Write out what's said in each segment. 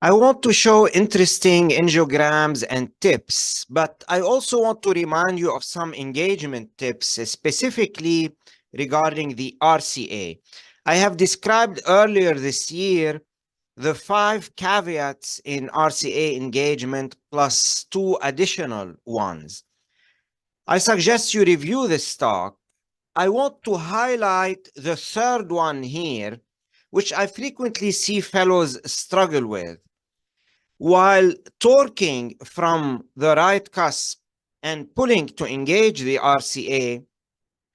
I want to show interesting angiograms and tips, but I also want to remind you of some engagement tips, specifically regarding the RCA. I have described earlier this year the 5 caveats in RCA engagement plus 2 additional ones. I suggest you review this talk. I want to highlight the third one here, which I frequently see fellows struggle with. While torquing from the right cusp and pulling to engage the RCA,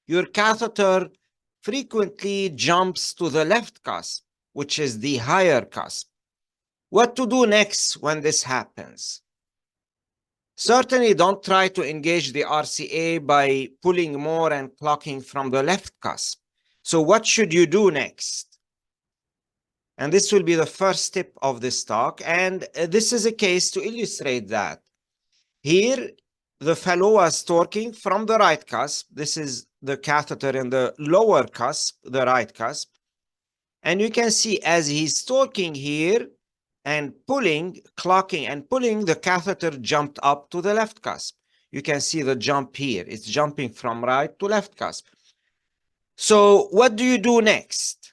your catheter frequently jumps to the left cusp, which is the higher cusp. What to do next when this happens? Certainly don't try to engage the RCA by pulling more and clocking from the left cusp. So what should you do next? And this will be the first tip of this talk. And this is a case to illustrate that. Here, the fellow was torquing from the right cusp. This is the catheter in the lower cusp, the right cusp. And you can see as he's torquing here and pulling, clocking and pulling, the catheter jumped up to the left cusp. You can see the jump here. It's jumping from right to left cusp. So what do you do next?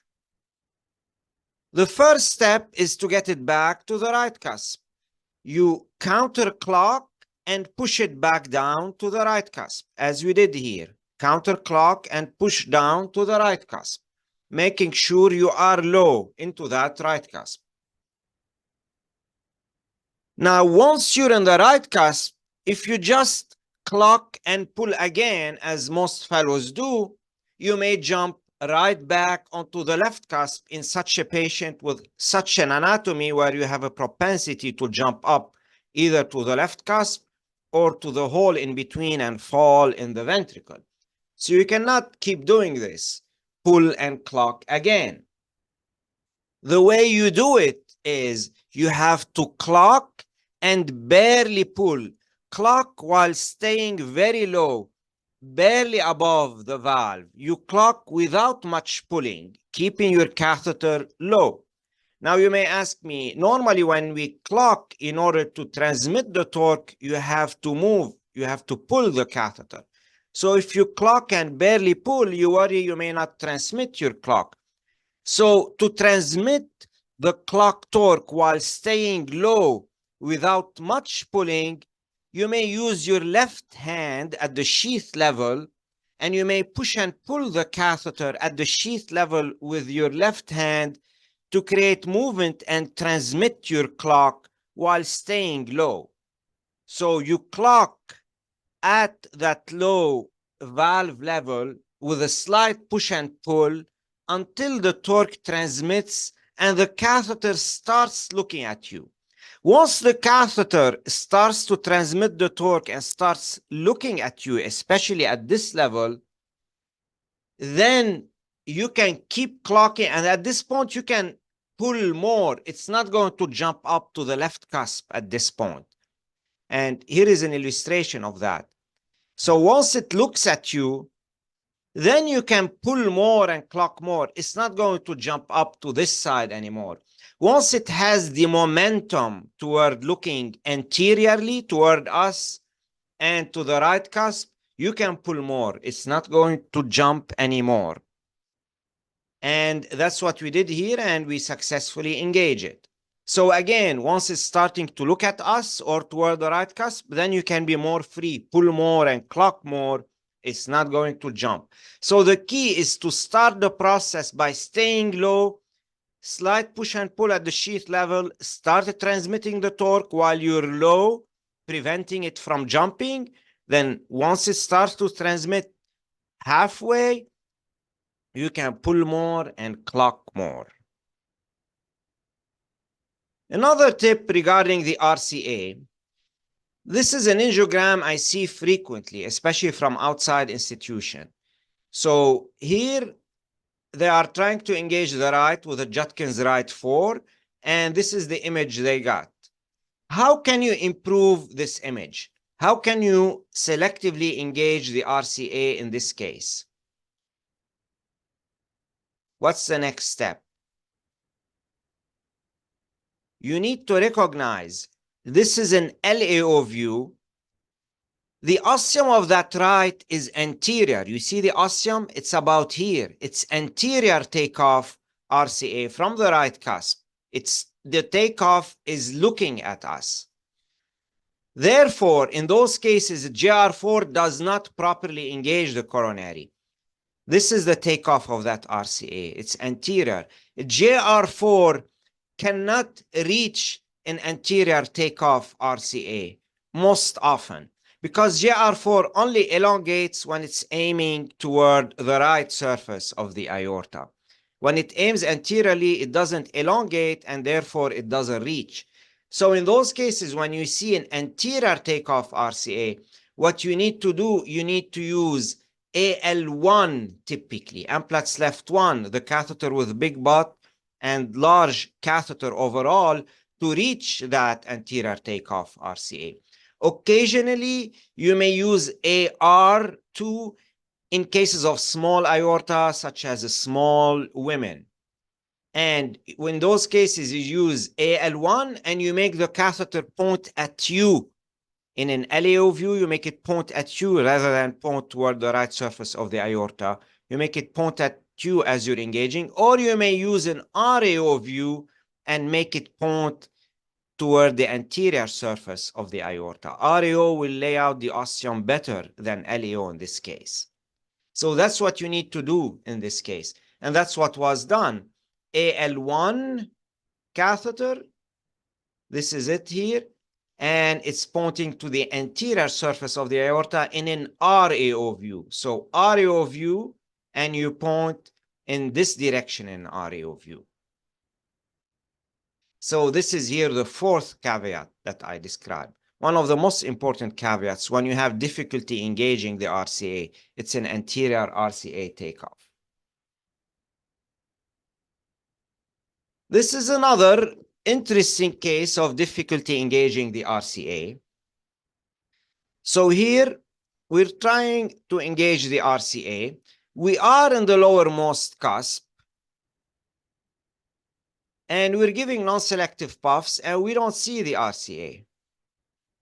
The first step is to get it back to the right cusp. You counterclock and push it back down to the right cusp, as we did here. Counterclock and push down to the right cusp, making sure you are low into that right cusp. Now, once you're in the right cusp, if you just clock and pull again, as most fellows do, you may jump right back onto the left cusp in such a patient with such an anatomy where you have a propensity to jump up either to the left cusp or to the hole in between and fall in the ventricle. So you cannot keep doing this. Pull and clock again. The way you do it is you have to clock and barely pull. Clock while staying very low, barely above the valve. You clock without much pulling, keeping your catheter low. Now you may ask me, normally when we clock, in order to transmit the torque, you have to move, you have to pull the catheter. So if you clock and barely pull, you worry you may not transmit your clock. So to transmit the clock torque while staying low without much pulling, you may use your left hand at the sheath level, and you may push and pull the catheter at the sheath level with your left hand to create movement and transmit your clock while staying low. So you clock at that low valve level with a slight push and pull until the torque transmits and the catheter starts looking at you. Once the catheter starts to transmit the torque and starts looking at you, especially at this level, then you can keep clocking, and at this point you can pull more. It's not going to jump up to the left cusp at this point. And here is an illustration of that. So once it looks at you, then you can pull more and clock more. It's not going to jump up to this side anymore. Once it has the momentum toward looking anteriorly toward us and to the right cusp, you can pull more. It's not going to jump anymore. And that's what we did here, and we successfully engage it. So again, once it's starting to look at us or toward the right cusp, then you can be more free, pull more and clock more. It's not going to jump. So the key is to start the process by staying low, slight push and pull at the sheath level, start transmitting the torque while you're low, preventing it from jumping. Then once it starts to transmit halfway, you can pull more and clock more. Another tip regarding the RCA. This is an angiogram I see frequently, especially from outside institution. So here they are trying to engage the right with a Judkins right 4, and this is the image they got. How can you improve this image? How can you selectively engage the RCA in this case? What's the next step? you need to recognize this is an LAO view. The ostium of that right is anterior. You see the ostium? It's about here. It's anterior takeoff RCA from the right cusp. The takeoff is looking at us. Therefore, in those cases, JR4 does not properly engage the coronary. This is the takeoff of that RCA. It's anterior. JR4 cannot reach an anterior takeoff RCA most often, because JR4 only elongates when it's aiming toward the right surface of the aorta. When it aims anteriorly, it doesn't elongate, and therefore it doesn't reach. So in those cases, when you see an anterior takeoff RCA, what you need to do, you need to use AL1 typically, Amplatz left 1, the catheter with big butt and large catheter overall, to reach that anterior takeoff RCA. Occasionally, you may use AR2 in cases of small aorta, such as small women. And in those cases, you use AL1 and you make the catheter point at you. In an LAO view, you make it point at you rather than point toward the right surface of the aorta. You make it point at you as you're engaging, or you may use an RAO view and make it point toward the anterior surface of the aorta. RAO will lay out the ostium better than LAO in this case. So that's what you need to do in this case. And that's what was done. AL1 catheter, this is it here, and it's pointing to the anterior surface of the aorta in an RAO view. So RAO view, and you point in this direction in RAO view. So this is here the fourth caveat that I described. One of the most important caveats when you have difficulty engaging the RCA, it's an anterior RCA takeoff. This is another interesting case of difficulty engaging the RCA. So here, we're trying to engage the RCA. We are in the lowermost cusp, and we're giving non-selective puffs, and we don't see the RCA.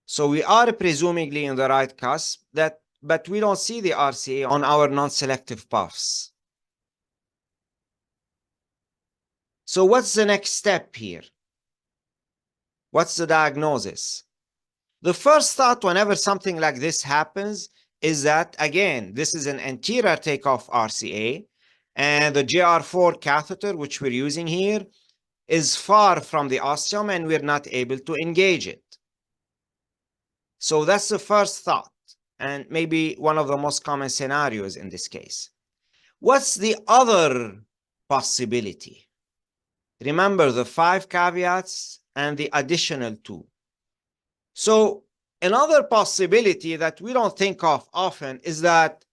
So we are presumably in the right cusp, but we don't see the RCA on our non-selective puffs. So what's the next step here? What's the diagnosis? The first thought whenever something like this happens is that, again, this is an anterior takeoff RCA, and the JR4 catheter, which we're using here, is far from the ostium, and we're not able to engage it. So that's the first thought, and maybe one of the most common scenarios in this case. What's the other possibility? Remember the 5 caveats and the additional 2. So another possibility that we don't think of often is that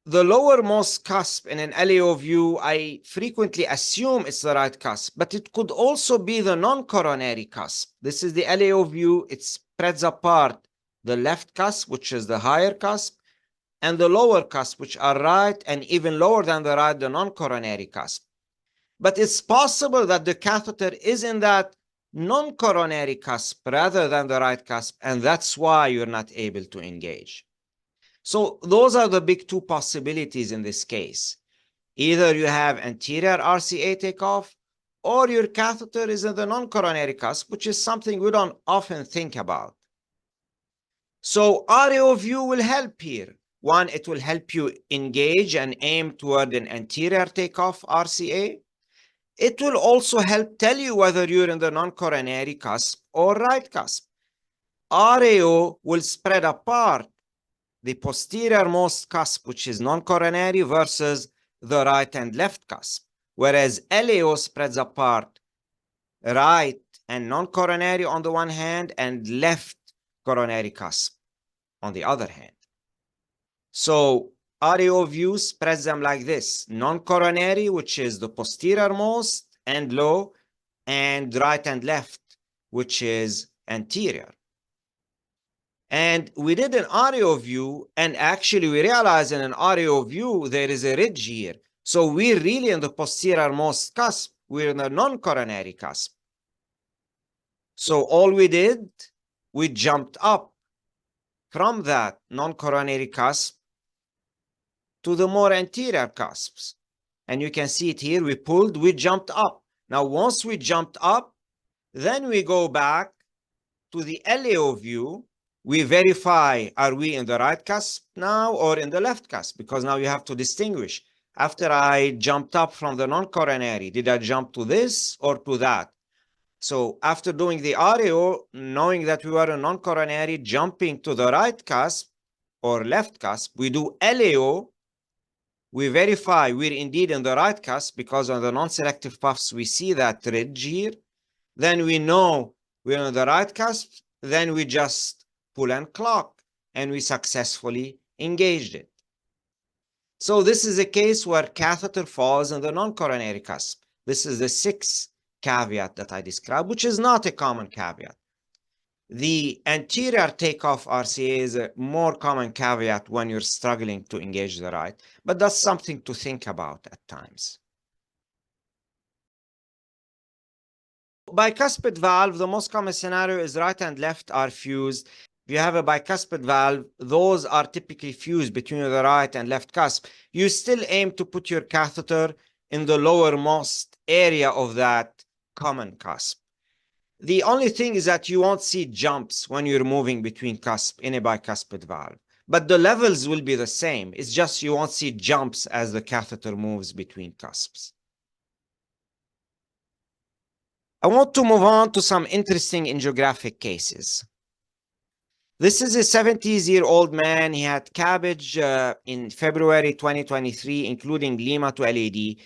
the lowermost cusp in an LAO view, I frequently assume it's the right cusp, but it could also be the non-coronary cusp. This is the LAO view. It spreads apart the left cusp, which is the higher cusp, and the lower cusp, which are right, and even lower than the right, the non-coronary cusp. But it's possible that the catheter is in that non-coronary cusp rather than the right cusp, and that's why you're not able to engage. So those are the big 2 possibilities in this case. Either you have anterior RCA takeoff, or your catheter is in the non-coronary cusp, which is something we don't often think about. So RAO view will help here. One, it will help you engage and aim toward an anterior takeoff RCA. It will also help tell you whether you're in the non-coronary cusp or right cusp. RAO will spread apart the posterior-most cusp, which is non-coronary, versus the right and left cusp, whereas LAO spreads apart right and non-coronary on the one hand, and left coronary cusp on the other hand. So RAO view spreads them like this: non-coronary, which is the posterior-most and low, and right and left, which is anterior. And we did an RAO view, and actually we realized in an RAO view there is a ridge here. So we're really in the posterior-most cusp. We're in the non-coronary cusp. So all we did, we jumped up from that non-coronary cusp to the more anterior cusps. And you can see it here, we pulled, we jumped up. Now, once we jumped up, then we go back to the LAO view. We verify, are we in the right cusp now or in the left cusp? Because now you have to distinguish. After I jumped up from the non-coronary, did I jump to this or to that? So after doing the RAO, knowing that we were in non-coronary, jumping to the right cusp or left cusp, we do LAO. We verify we're indeed in the right cusp because on the non-selective puffs, we see that ridge here. Then we know we're on the right cusp. Then we just pull and clock, and we successfully engaged it. So this is a case where catheter falls in the non-coronary cusp. This is the sixth caveat that I described, which is not a common caveat. The anterior takeoff RCA is a more common caveat when you're struggling to engage the right, but that's something to think about at times. Bicuspid valve, the most common scenario is right and left are fused. If you have a bicuspid valve, those are typically fused between the right and left cusp. You still aim to put your catheter in the lowermost area of that common cusp. The only thing is that you won't see jumps when you're moving between cusp in a bicuspid valve, but the levels will be the same. It's just you won't see jumps as the catheter moves between cusps. I want to move on to some interesting angiographic cases. This is a 70-year-old man. He had CABG in February 2023, including LIMA to LAD.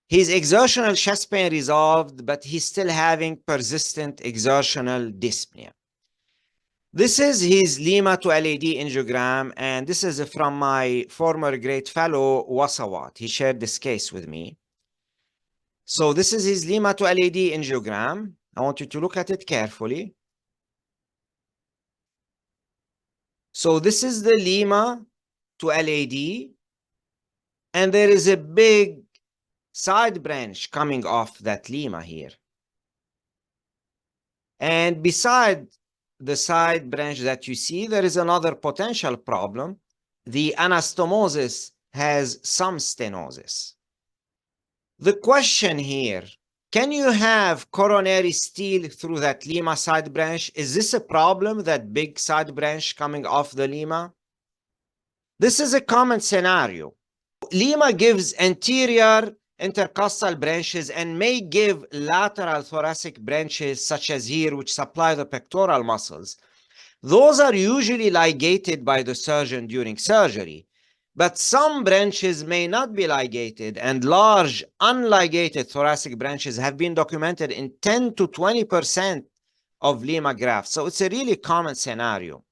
His exertional chest pain resolved, but he's still having persistent exertional dyspnea. This is his LIMA to LAD angiogram, and this is from my former great fellow, Wasawat. He shared this case with me. So this is his LIMA to LAD angiogram. I want you to look at it carefully. So this is the LIMA to LAD, and there is a big side branch coming off that LIMA here. And beside the side branch that you see, there is another potential problem. The anastomosis has some stenosis. The question here, can you have coronary steal through that LIMA side branch? Is this a problem, that big side branch coming off the LIMA? This is a common scenario. LIMA gives anterior intercostal branches and may give lateral thoracic branches, such as here, which supply the pectoral muscles. Those are usually ligated by the surgeon during surgery, but some branches may not be ligated, and large unligated thoracic branches have been documented in 10 to 20% of LIMA grafts. So it's a really common scenario.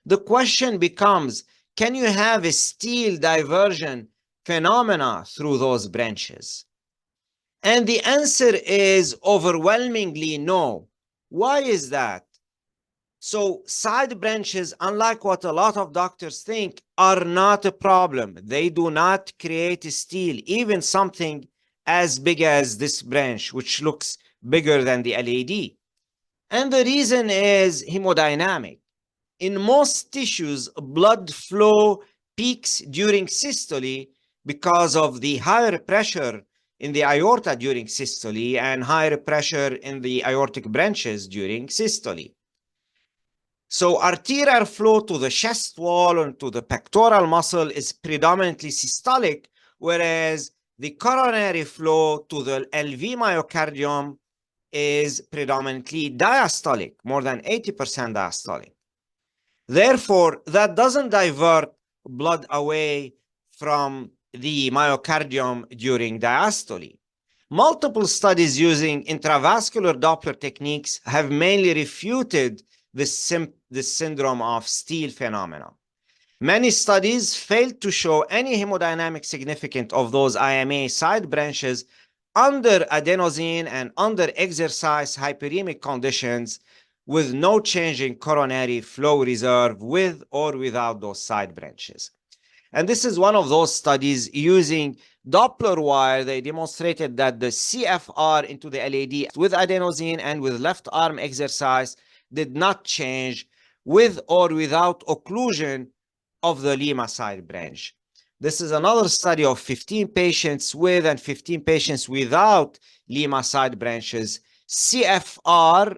The question becomes, can you have a steal diversion phenomena through those branches? And the answer is overwhelmingly no. Why is that? So side branches, unlike what a lot of doctors think, are not a problem. They do not create a steal, even something as big as this branch, which looks bigger than the LAD. And the reason is hemodynamic. In most tissues, blood flow peaks during systole because of the higher pressure in the aorta during systole and higher pressure in the aortic branches during systole. So arterial flow to the chest wall and to the pectoral muscle is predominantly systolic, whereas the coronary flow to the LV myocardium is predominantly diastolic, more than 80% diastolic. Therefore, that doesn't divert blood away from the myocardium during diastole. Multiple studies using intravascular Doppler techniques have mainly refuted this syndrome of steal phenomena. Many studies failed to show any hemodynamic significance of those IMA side branches under adenosine and under exercise hyperemic conditions, with no change in coronary flow reserve with or without those side branches. And this is one of those studies using Doppler wire, they demonstrated that the CFR into the LAD with adenosine and with left arm exercise did not change with or without occlusion of the LIMA side branch. This is another study of 15 patients with and 15 patients without LIMA side branches. CFR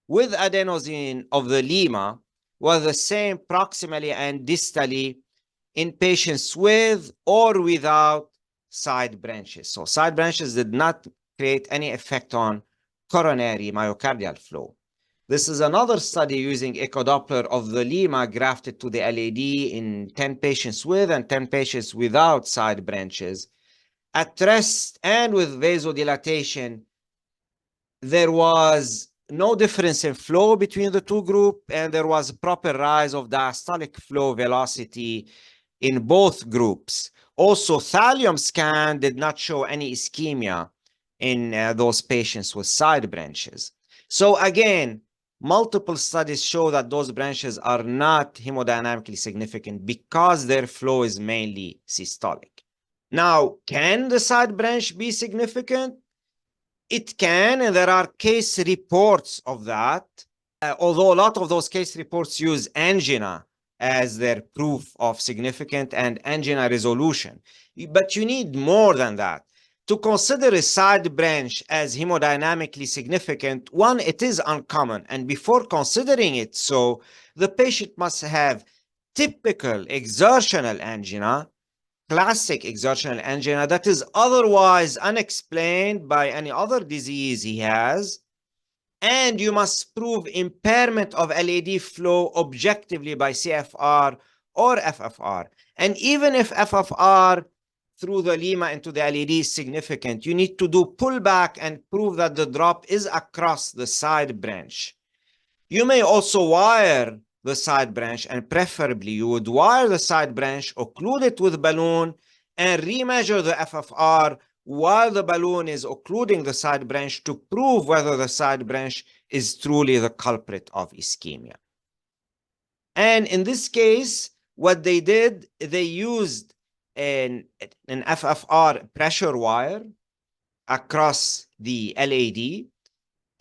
with adenosine of the LIMA was the same proximally and distally in patients with or without side branches. So side branches did not create any effect on coronary myocardial flow. This is another study using echodoppler of the LIMA grafted to the LAD in 10 patients with and 10 patients without side branches. At rest and with vasodilatation, there was no difference in flow between the two groups, and there was proper rise of diastolic flow velocity in both groups. Also, thallium scan did not show any ischemia in those patients with side branches. So again, multiple studies show that those branches are not hemodynamically significant because their flow is mainly systolic. Now, can the side branch be significant? It can, and there are case reports of that, although a lot of those case reports use angina as their proof of significant and angina resolution. But you need more than that. To consider a side branch as hemodynamically significant, one, it is uncommon. And before considering it so, the patient must have typical exertional angina, classic exertional angina that is otherwise unexplained by any other disease he has. And you must prove impairment of LAD flow objectively by CFR or FFR. And even if FFR through the LIMA into the LAD is significant, you need to do pullback and prove that the drop is across the side branch. You may also wire the side branch, and preferably you would wire the side branch, occlude it with balloon, and remeasure the FFR while the balloon is occluding the side branch to prove whether the side branch is truly the culprit of ischemia. And in this case, what they did, they used an FFR pressure wire across the LAD,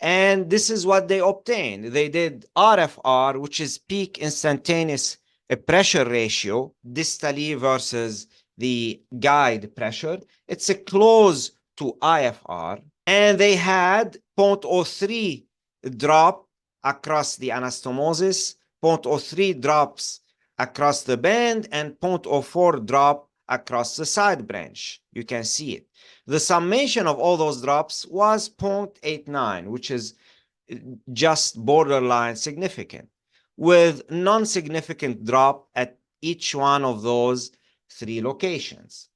and this is what they obtained. They did RFR, which is peak instantaneous pressure ratio, distally versus the guide pressure. It's a close to IFR. And they had 0.03 drop across the anastomosis, 0.03 drops across the band, and 0.04 drop across the side branch. You can see it. The summation of all those drops was 0.89, which is just borderline significant, with non-significant drop at each one of those 3 locations.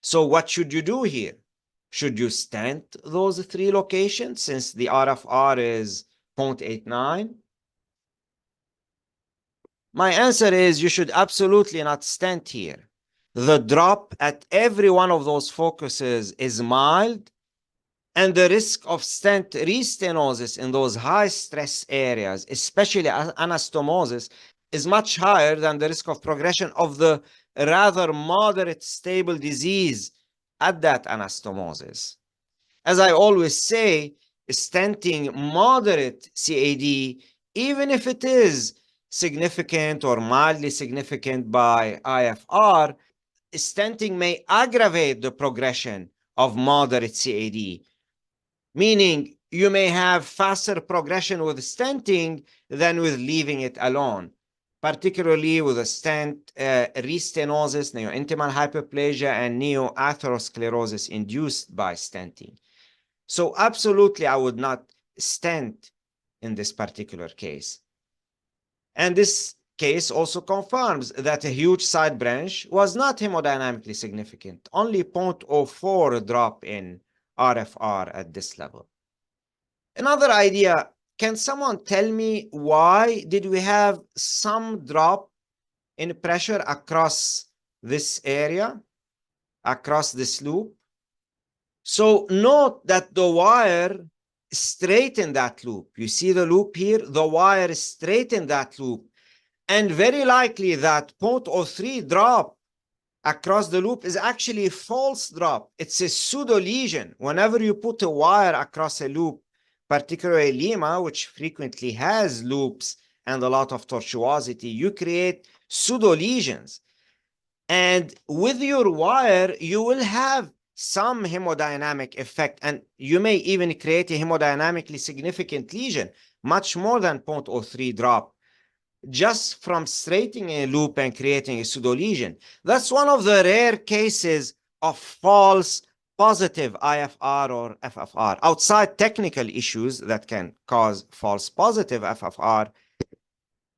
So what should you do here? Should you stent those 3 locations since the RFR is 0.89? My answer is you should absolutely not stent here. The drop at every one of those focuses is mild, and the risk of stent restenosis in those high stress areas, especially anastomosis, is much higher than the risk of progression of the rather moderate stable disease at that anastomosis. As I always say, stenting moderate CAD, even if it is significant or mildly significant by IFR, stenting may aggravate the progression of moderate CAD, meaning you may have faster progression with stenting than with leaving it alone, particularly with a stent restenosis, neointimal hyperplasia, and neoatherosclerosis induced by stenting. So absolutely, I would not stent in this particular case. And this case also confirms that a huge side branch was not hemodynamically significant, only 0.04 drop in RFR at this level. Another idea, can someone tell me why did we have some drop in pressure across this area, across this loop? So note that the wire straightened that loop. You see the loop here? The wire straightened that loop. And very likely that 0.03 drop across the loop is actually a false drop. It's a pseudo lesion. Whenever you put a wire across a loop, particularly LIMA, which frequently has loops and a lot of tortuosity, you create pseudo lesions. And with your wire, you will have some hemodynamic effect, and you may even create a hemodynamically significant lesion, much more than 0.03 drop, just from straightening a loop and creating a pseudo lesion. That's one of the rare cases of false positive IFR or FFR. Outside technical issues that can cause false positive FFR,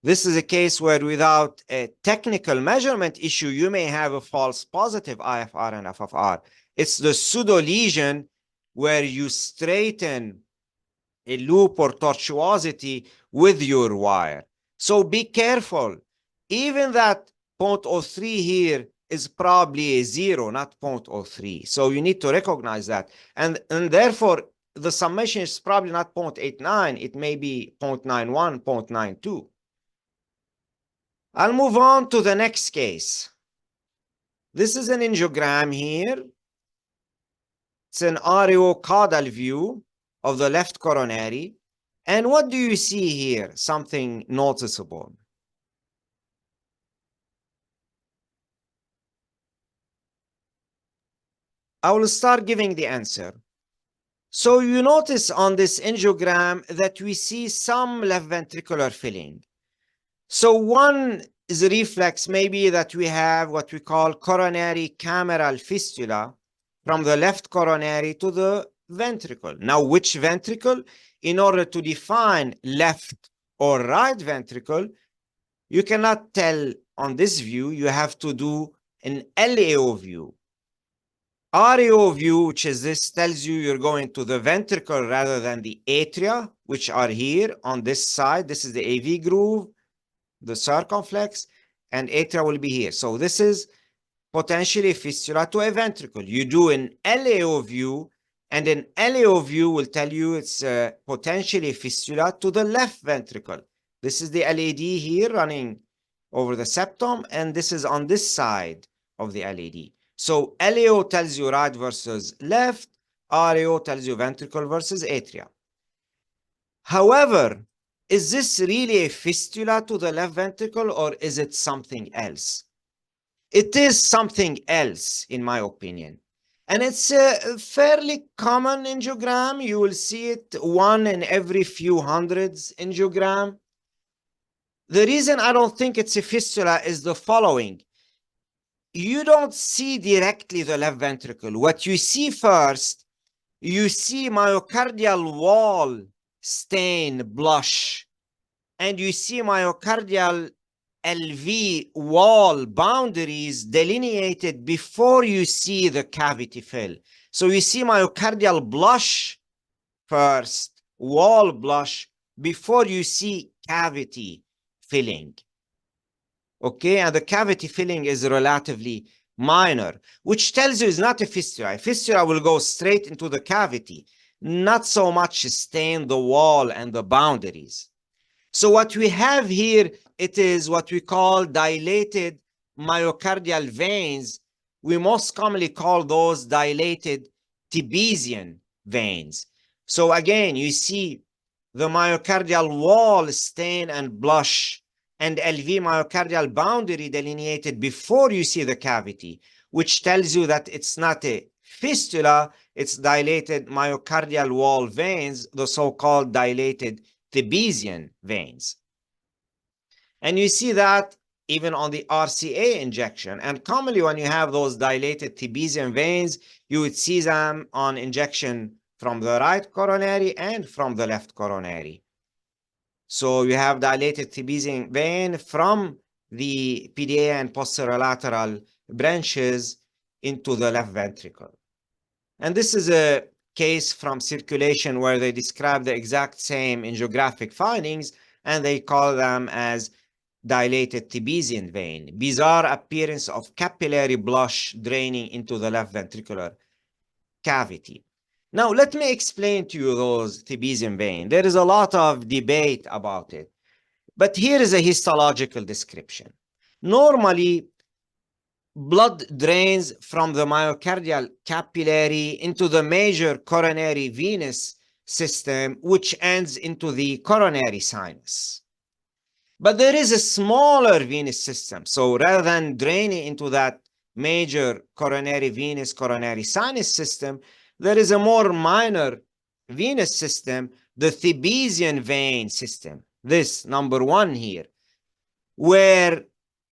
this is a case where without a technical measurement issue, you may have a false positive IFR and FFR. It's the pseudo lesion where you straighten a loop or tortuosity with your wire. So be careful. Even that 0.03 here is probably a 0, not 0.03. So you need to recognize that. And therefore, the summation is probably not 0.89. It may be 0.91, 0.92. I'll move on to the next case. This is an angiogram here. It's an areocaudal view of the left coronary. And what do you see here? Something noticeable. I will start giving the answer. So you notice on this angiogram that we see some left ventricular filling. So one is a reflex, maybe that we have what we call coronary cameral fistula from the left coronary to the ventricle. Now, which ventricle? In order to define left or right ventricle, you cannot tell on this view. You have to do an LAO view. RAO view, which is this, tells you you're going to the ventricle rather than the atria, which are here on this side. This is the AV groove, the circumflex, and atria will be here. So this is potentially fistula to a ventricle. You do an LAO view, and an LAO view will tell you it's potentially fistula to the left ventricle. This is the LAD here running over the septum, and this is on this side of the LAD. So LAO tells you right versus left, RAO tells you ventricle versus atria. However, is this really a fistula to the left ventricle, or is it something else? It is something else, in my opinion. And it's a fairly common angiogram. You will see it one in every few hundreds angiogram. The reason I don't think it's a fistula is the following. You don't see directly the left ventricle. What you see first, you see myocardial wall stain blush, and you see myocardial LV wall boundaries delineated before you see the cavity fill. So you see myocardial blush first, wall blush, before you see cavity filling. Okay, and the cavity filling is relatively minor, which tells you it's not a fistula. A fistula will go straight into the cavity, not so much stain the wall and the boundaries. So what we have here, it is what we call dilated myocardial veins. We most commonly call those dilated Thebesian veins. So again, you see the myocardial wall stain and blush, and LV myocardial boundary delineated before you see the cavity, which tells you that it's not a fistula, it's dilated myocardial wall veins, the so-called dilated Thebesian veins. And you see that even on the RCA injection. And commonly when you have those dilated Thebesian veins, you would see them on injection from the right coronary and from the left coronary. So you have dilated Thebesian vein from the PDA and posterolateral branches into the left ventricle. And this is a case from Circulation where they describe the exact same angiographic findings, and they call them as dilated Thebesian vein. Bizarre appearance of capillary blush draining into the left ventricular cavity. Now, let me explain to you those Thebesian vein. There is a lot of debate about it, but here is a histological description. Normally, blood drains from the myocardial capillary into the major coronary venous system, which ends into the coronary sinus. But there is a smaller venous system. So rather than draining into that major coronary venous, coronary sinus system, there is a more minor venous system, the Thebesian vein system, this number one here, where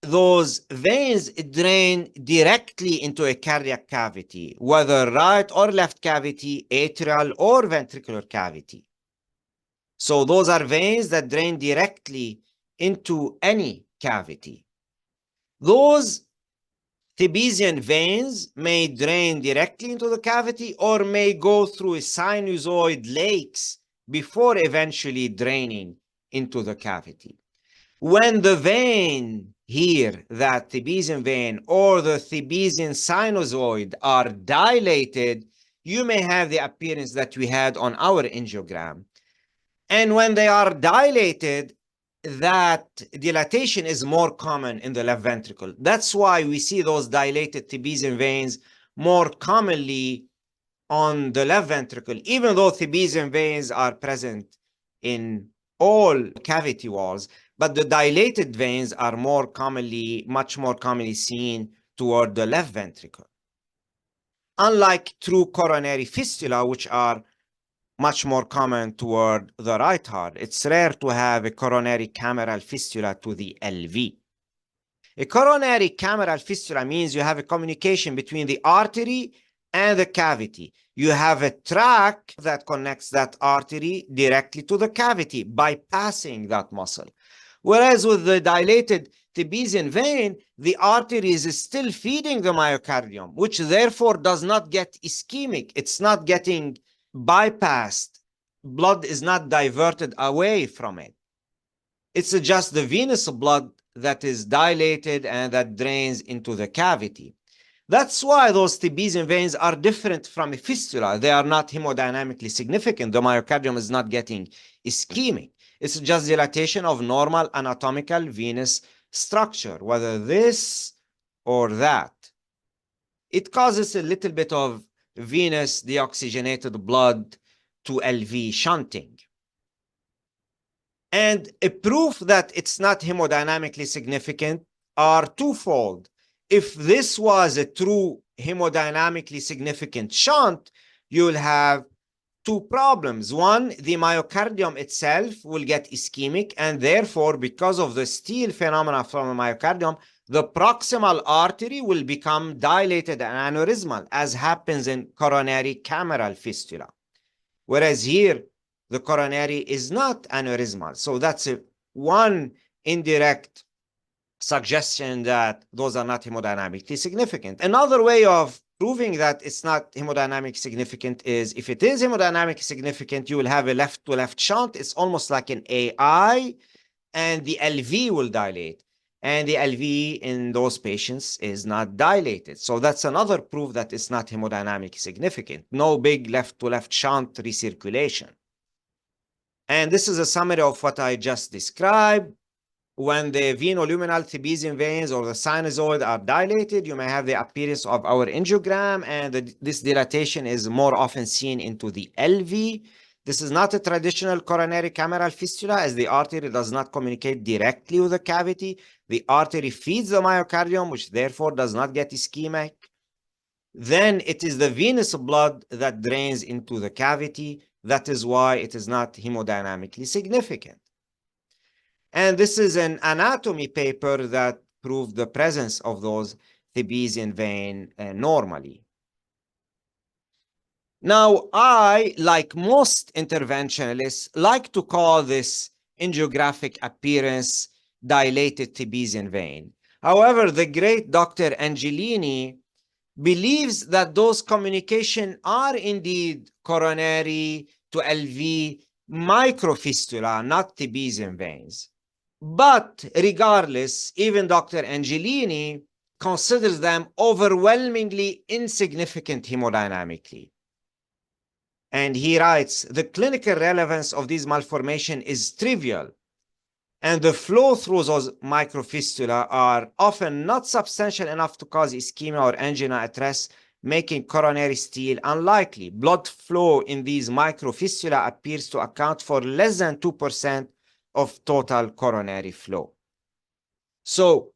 those veins drain directly into a cardiac cavity, whether right or left cavity, atrial or ventricular cavity. So those are veins that drain directly into any cavity. Those Thebesian veins may drain directly into the cavity or may go through sinusoid lakes before eventually draining into the cavity. When the vein here, that Thebesian vein or the Thebesian sinusoid are dilated, you may have the appearance that we had on our angiogram. And when they are dilated, that dilatation is more common in the left ventricle. That's why we see those dilated Thebesian veins more commonly on the left ventricle, even though Thebesian veins are present in all cavity walls, but the dilated veins are much more commonly seen toward the left ventricle. Unlike true coronary fistula, which are much more common toward the right heart, it's rare to have a coronary cameral fistula to the LV. A coronary cameral fistula means you have a communication between the artery and the cavity. You have a track that connects that artery directly to the cavity, bypassing that muscle. Whereas with the dilated Thebesian vein, the artery is still feeding the myocardium, which therefore does not get ischemic. It's not getting bypassed. Blood is not diverted away from it. It's just the venous blood that is dilated and that drains into the cavity. That's why those Thebesian veins are different from a fistula. They are not hemodynamically significant. The myocardium is not getting ischemic. It's just dilatation of normal anatomical venous structure, whether this or that. It causes a little bit of venous deoxygenated blood to LV shunting. And a proof that it's not hemodynamically significant are twofold. If this was a true hemodynamically significant shunt, you'll have two problems. One, the myocardium itself will get ischemic, and therefore, because of the steal phenomena from the myocardium, the proximal artery will become dilated and aneurysmal, as happens in coronary cameral fistula. Whereas here, the coronary is not aneurysmal. So that's one indirect suggestion that those are not hemodynamically significant. Another way of proving that it's not hemodynamically significant is if it is hemodynamically significant, you will have a left-to-left shunt. It's almost like an AI, and the LV will dilate. And the LV in those patients is not dilated. So that's another proof that it's not hemodynamically significant. No big left-to-left shunt recirculation. And this is a summary of what I just described. When the venoluminal Thebesian veins or the sinusoid are dilated, you may have the appearance of our angiogram, and this dilatation is more often seen into the LV. This is not a traditional coronary cameral fistula, as the artery does not communicate directly with the cavity. The artery feeds the myocardium, which therefore does not get ischemic. Then it is the venous blood that drains into the cavity. That is why it is not hemodynamically significant. And this is an anatomy paper that proved the presence of those Thebesian vein normally. Now, I, like most interventionalists, like to call this angiographic appearance dilated Thebesian vein. However, the great Dr. Angelini believes that those communications are indeed coronary to LV microfistula, not Thebesian veins. But regardless, even Dr. Angelini considers them overwhelmingly insignificant hemodynamically. And he writes, the clinical relevance of these malformations is trivial. And the flow through those microfistula are often not substantial enough to cause ischemia or angina at rest, making coronary steal unlikely. Blood flow in these microfistula appears to account for less than 2% of total coronary flow. So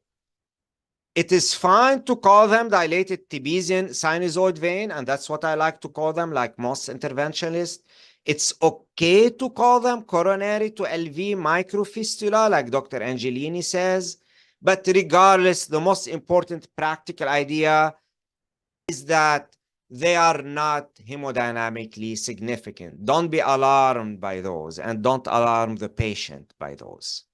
it is fine to call them dilated Thebesian sinusoid vein, and that's what I like to call them, like most interventionists. It's okay to call them coronary to LV microfistula, like Dr. Angelini says. But regardless, the most important practical idea is that they are not hemodynamically significant. Don't be alarmed by those, and don't alarm the patient by those.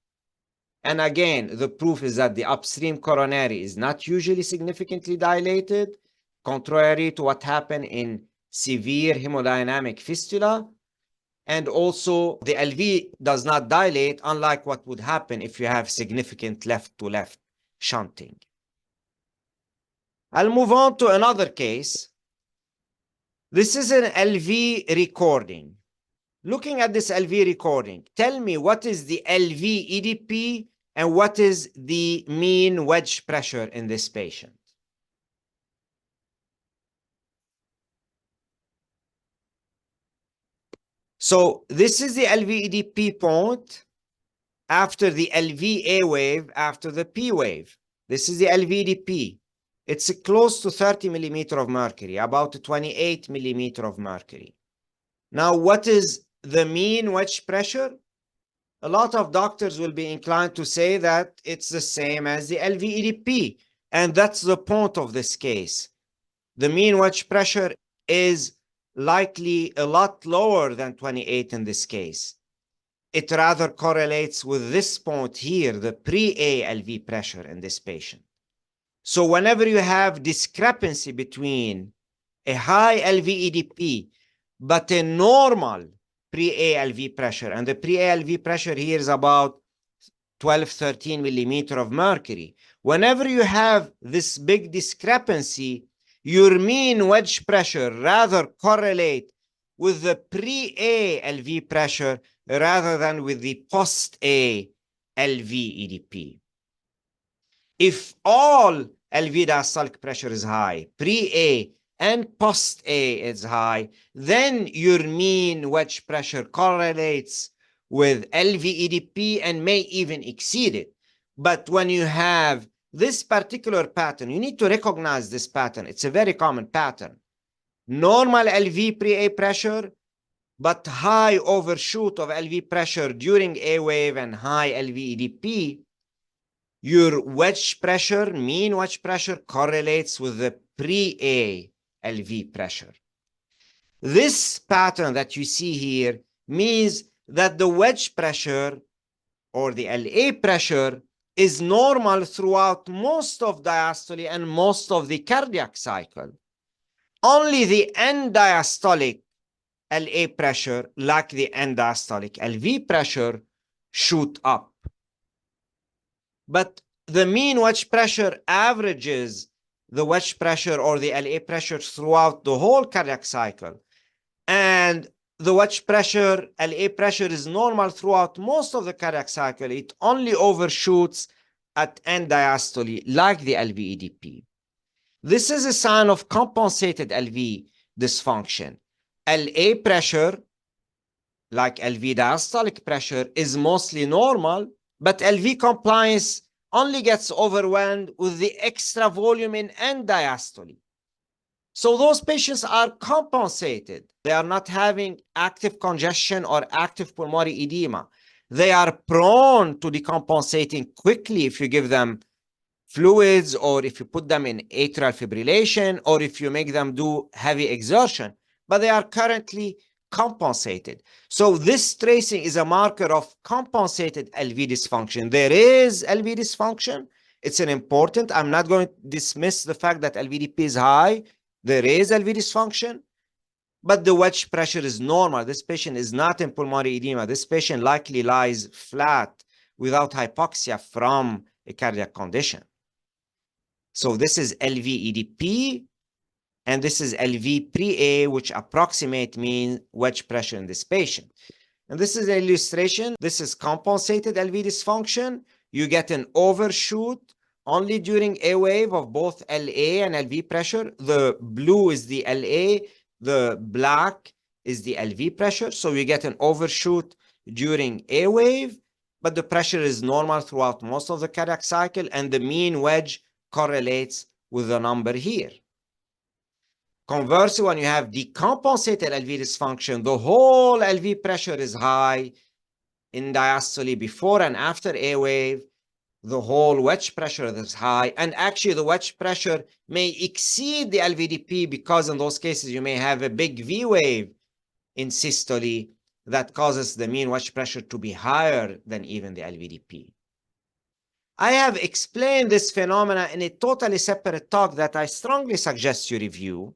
And again, the proof is that the upstream coronary is not usually significantly dilated, contrary to what happened in severe hemodynamic fistula. And also, the LV does not dilate, unlike what would happen if you have significant left-to-left shunting. I'll move on to another case. This is an LV recording. Looking at this LV recording, tell me what is the LV EDP and what is the mean wedge pressure in this patient? So this is the LV EDP point after the LVA wave, after the P wave. This is the LV EDP. It's close to 30 millimeter of mercury, about 28 millimeter of mercury. Now, what is the mean wedge pressure? A lot of doctors will be inclined to say that it's the same as the LVEDP, and that's the point of this case. The mean wedge pressure is likely a lot lower than 28 in this case. It rather correlates with this point here, the pre-ALV pressure in this patient. So whenever you have discrepancy between a high LVEDP but a normal pre-ALV pressure, and the pre-ALV pressure here is about 12, 13 millimeter of mercury. Whenever you have this big discrepancy, your mean wedge pressure rather correlate with the pre-ALV pressure rather than with the post-ALV EDP. If all LV diastolic pressure is high, pre-A and post-A is high, then your mean wedge pressure correlates with LVEDP and may even exceed it. But when you have this particular pattern, you need to recognize this pattern. It's a very common pattern. Normal LV pre-A pressure, but high overshoot of LV pressure during A wave and high LVEDP. Your wedge pressure, mean wedge pressure, correlates with the pre-A LV pressure. This pattern that you see here means that the wedge pressure or the LA pressure is normal throughout most of diastole and most of the cardiac cycle. Only the end diastolic LA pressure, like the end diastolic LV pressure, shoot up. But the mean wedge pressure averages the wedge pressure or the LA pressure throughout the whole cardiac cycle. And the wedge pressure, LA pressure, is normal throughout most of the cardiac cycle. It only overshoots at end diastole, like the LVEDP. This is a sign of compensated LV dysfunction. LA pressure, like LV diastolic pressure, is mostly normal, but LV compliance only gets overwhelmed with the extra volume in end diastole. So those patients are compensated. They are not having active congestion or active pulmonary edema. They are prone to decompensating quickly if you give them fluids or if you put them in atrial fibrillation or if you make them do heavy exertion, but they are currently compensated. So this tracing is a marker of compensated LV dysfunction. There is LV dysfunction. It's an important. I'm not going to dismiss the fact that LVDP is high. There is LV dysfunction, but the wedge pressure is normal. This patient is not in pulmonary edema. This patient likely lies flat without hypoxia from a cardiac condition. So this is LVEDP, and this is LV pre-A, which approximate mean wedge pressure in this patient. And this is an illustration. This is compensated LV dysfunction. You get an overshoot only during A wave of both LA and LV pressure. The blue is the LA, the black is the LV pressure. So you get an overshoot during A wave, but the pressure is normal throughout most of the cardiac cycle, and the mean wedge correlates with the number here. Conversely, when you have decompensated LV dysfunction, the whole LV pressure is high in diastole before and after A wave. The whole wedge pressure is high, and actually the wedge pressure may exceed the LVDP, because in those cases you may have a big V wave in systole that causes the mean wedge pressure to be higher than even the LVDP. I have explained this phenomena in a totally separate talk that I strongly suggest you review,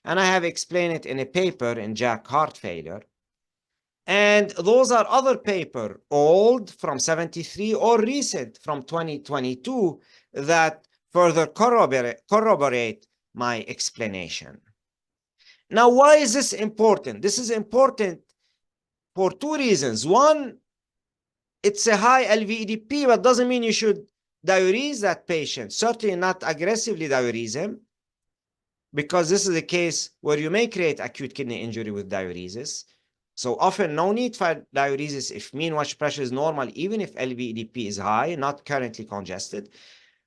and I have explained it in a paper in JACC Heart Failure. And those are other papers, old from 73 or recent from 2022, that further corroborate my explanation. Now, why is this important? This is important for two reasons. One, it's a high LVEDP, but doesn't mean you should diurese that patient. Certainly not aggressively diurese him, because this is a case where you may create acute kidney injury with diuresis. So often no need for diuresis if mean wedge pressure is normal, even if LVEDP is high, not currently congested.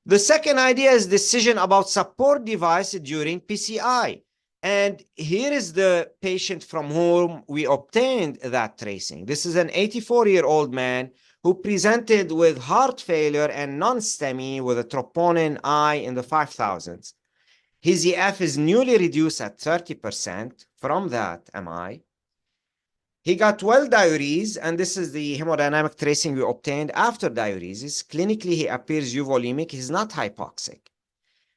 The second idea is decision about support device during PCI. And here is the patient from whom we obtained that tracing. This is an 84-year-old man who presented with heart failure and non-STEMI with a troponin I in the 5,000s. His EF is newly reduced at 30% from that MI. He got well diuresed, and this is the hemodynamic tracing we obtained after diuresis. Clinically, he appears euvolemic. He's not hypoxic.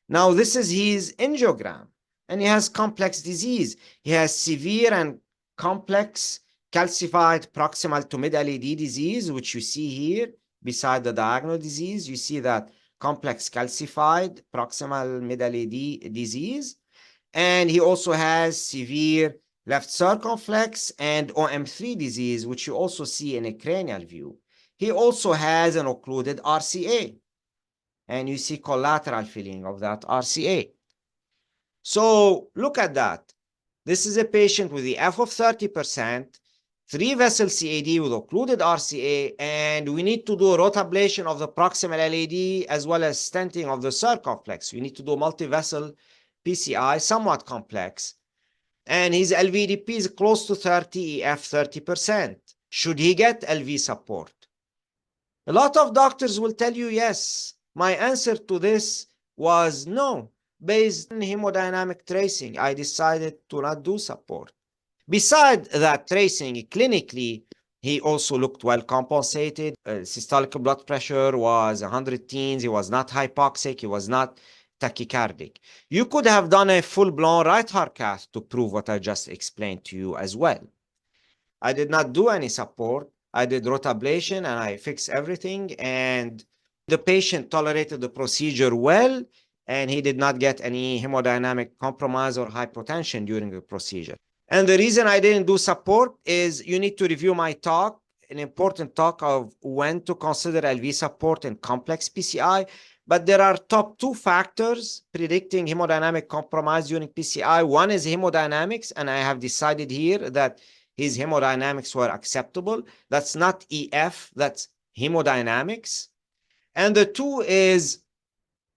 Now, this is his angiogram, and he has complex disease. He has severe and complex calcified proximal to mid-LAD disease, which you see here beside the diagonal disease. You see that complex calcified proximal mid-LAD disease. And he also has severe left circumflex and OM3 disease, which you also see in a cranial view. He also has an occluded RCA, and you see collateral filling of that RCA. So look at that. This is a patient with the F of 30%, 3-vessel CAD with occluded RCA, and we need to do rotablation of the proximal LAD as well as stenting of the circumflex. We need to do multi-vessel PCI, somewhat complex. And his LVDP is close to 30, EF 30%. Should he get LV support? A lot of doctors will tell you yes. My answer to this was no. Based on hemodynamic tracing, I decided to not do support. Besides that tracing, clinically, he also looked well compensated. Systolic blood pressure was 100 teens. He was not hypoxic. He was not tachycardic. You could have done a full-blown right heart cath to prove what I just explained to you as well. I did not do any support. I did rotablation and I fixed everything, and the patient tolerated the procedure well, and he did not get any hemodynamic compromise or hypotension during the procedure. And the reason I didn't do support is you need to review my talk, an important talk of when to consider LV support in complex PCI. But there are top 2 factors predicting hemodynamic compromise during PCI. One is hemodynamics, and I have decided here that his hemodynamics were acceptable. That's not EF, that's hemodynamics. And the 2 is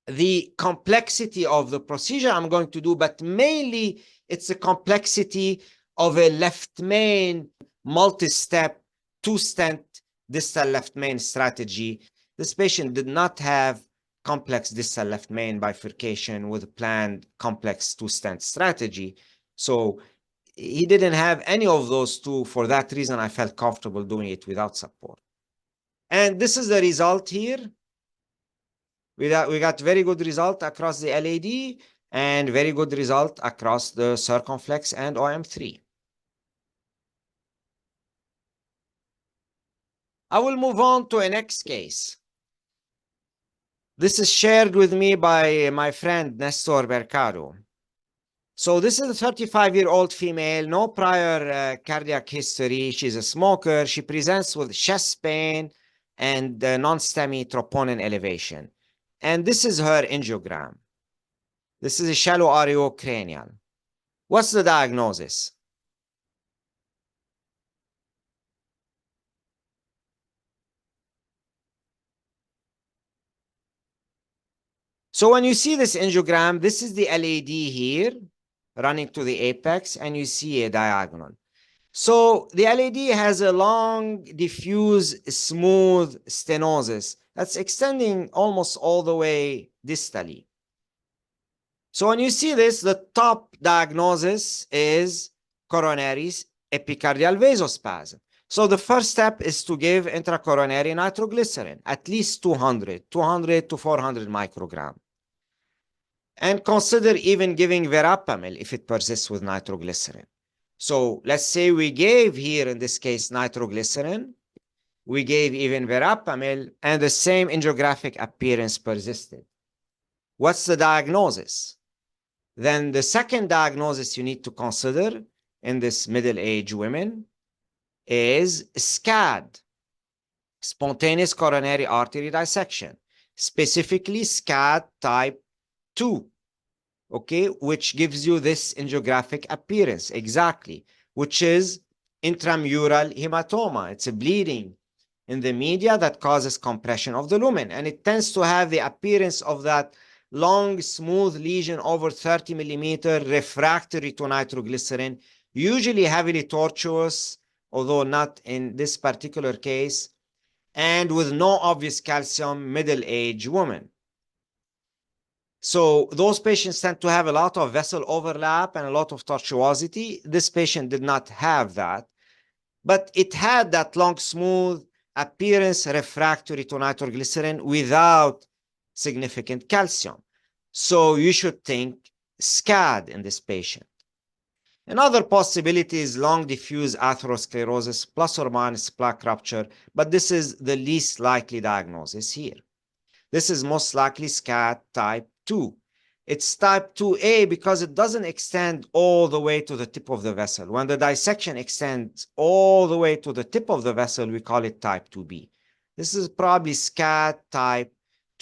the complexity of the procedure I'm going to do, but mainly it's the complexity of a left main multi-step 2-stent distal left main strategy. This patient did not have complex distal left main bifurcation with a planned complex 2-stent strategy. So he didn't have any of those 2. For that reason, I felt comfortable doing it without support. And this is the result here. We got very good result across the LAD and very good result across the circumflex and OM3. I will move on to a next case. This is shared with me by my friend Nestor Mercado. So this is a 35-year-old female, no prior cardiac history. She's a smoker. She presents with chest pain and non-STEMI troponin elevation. And this is her angiogram. This is a shallow areocranial. What's the diagnosis? So when you see this angiogram, this is the LAD here running to the apex, and you see a diagonal. So the LAD has a long, diffuse, smooth stenosis that's extending almost all the way distally. So when you see this, the top diagnosis is coronary epicardial vasospasm. So the first step is to give intracoronary nitroglycerin, at least 200 to 400 microgram. And consider even giving verapamil if it persists with nitroglycerin. So let's say we gave here, in this case, nitroglycerin, we gave even verapamil, and the same angiographic appearance persisted. What's the diagnosis? Then the second diagnosis you need to consider in this middle-aged women is SCAD, spontaneous coronary artery dissection, specifically SCAD type 2, okay, which gives you this angiographic appearance, exactly, which is intramural hematoma. It's a bleeding in the media that causes compression of the lumen, and it tends to have the appearance of that long, smooth lesion over 30 millimeter, refractory to nitroglycerin, usually heavily tortuous, although not in this particular case, and with no obvious calcium, middle-aged woman. So those patients tend to have a lot of vessel overlap and a lot of tortuosity. This patient did not have that, but it had that long, smooth appearance refractory to nitroglycerin without significant calcium. So you should think SCAD in this patient. Another possibility is long diffuse atherosclerosis plus or minus plaque rupture, but this is the least likely diagnosis here. This is most likely SCAD type 2. It's type 2A because it doesn't extend all the way to the tip of the vessel. When the dissection extends all the way to the tip of the vessel, we call it type 2B. This is probably SCAD type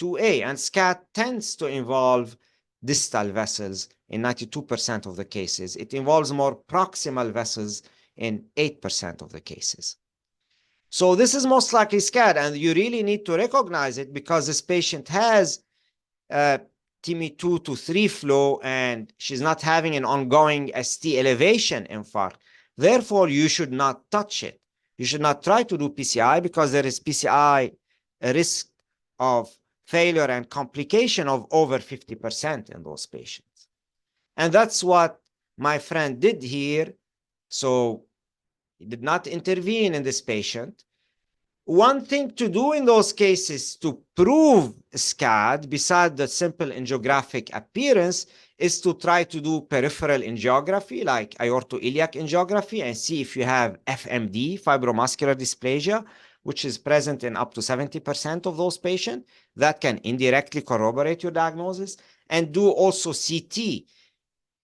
2A, and SCAD tends to involve distal vessels in 92% of the cases. It involves more proximal vessels in 8% of the cases. So this is most likely SCAD, and you really need to recognize it because this patient has TIMI 2 to 3 flow, and she's not having an ongoing ST elevation infarct. Therefore, you should not touch it. You should not try to do PCI because there is PCI a risk of failure and complication of over 50% in those patients. And that's what my friend did here. So he did not intervene in this patient. One thing to do in those cases to prove SCAD, besides the simple angiographic appearance, is to try to do peripheral angiography, like aortoiliac angiography, and see if you have FMD, fibromuscular dysplasia, which is present in up to 70% of those patients. That can indirectly corroborate your diagnosis. And do also CT,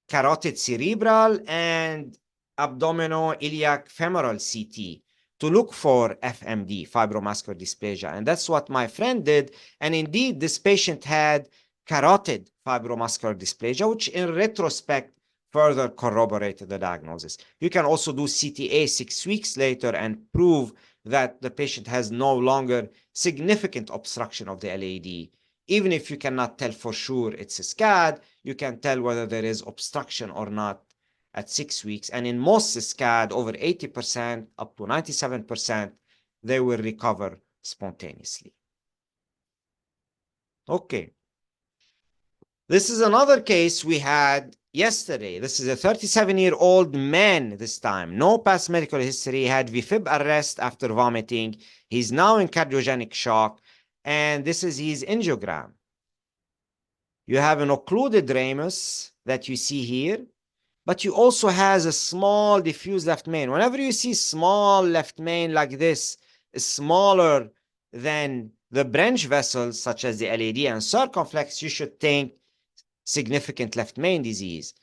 carotid cerebral and abdominoiliac femoral CT, to look for FMD, fibromuscular dysplasia. And that's what my friend did. And indeed, this patient had carotid fibromuscular dysplasia, which in retrospect further corroborated the diagnosis. You can also do CTA 6 weeks later and prove that the patient has no longer significant obstruction of the LAD. Even if you cannot tell for sure it's a SCAD, you can tell whether there is obstruction or not at 6 weeks. And in most SCAD, over 80%, up to 97%, they will recover spontaneously. Okay. This is another case we had yesterday. This is a 37-year-old man this time. No past medical history, had VFib arrest after vomiting. He's now in cardiogenic shock. And this is his angiogram. You have an occluded ramus that you see here, but you also has a small diffuse left main. Whenever you see small left main like this, smaller than the branch vessels, such as the LAD and circumflex, you should think significant left main disease.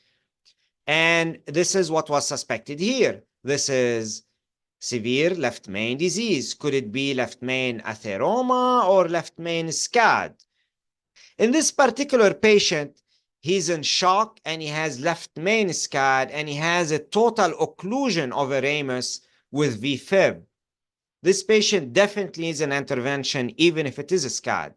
And this is what was suspected here. This is severe left main disease. Could it be left main atheroma or left main SCAD? In this particular patient, he's in shock and he has left main SCAD and he has a total occlusion of a ramus with VFib. This patient definitely needs an intervention, even if it is a SCAD.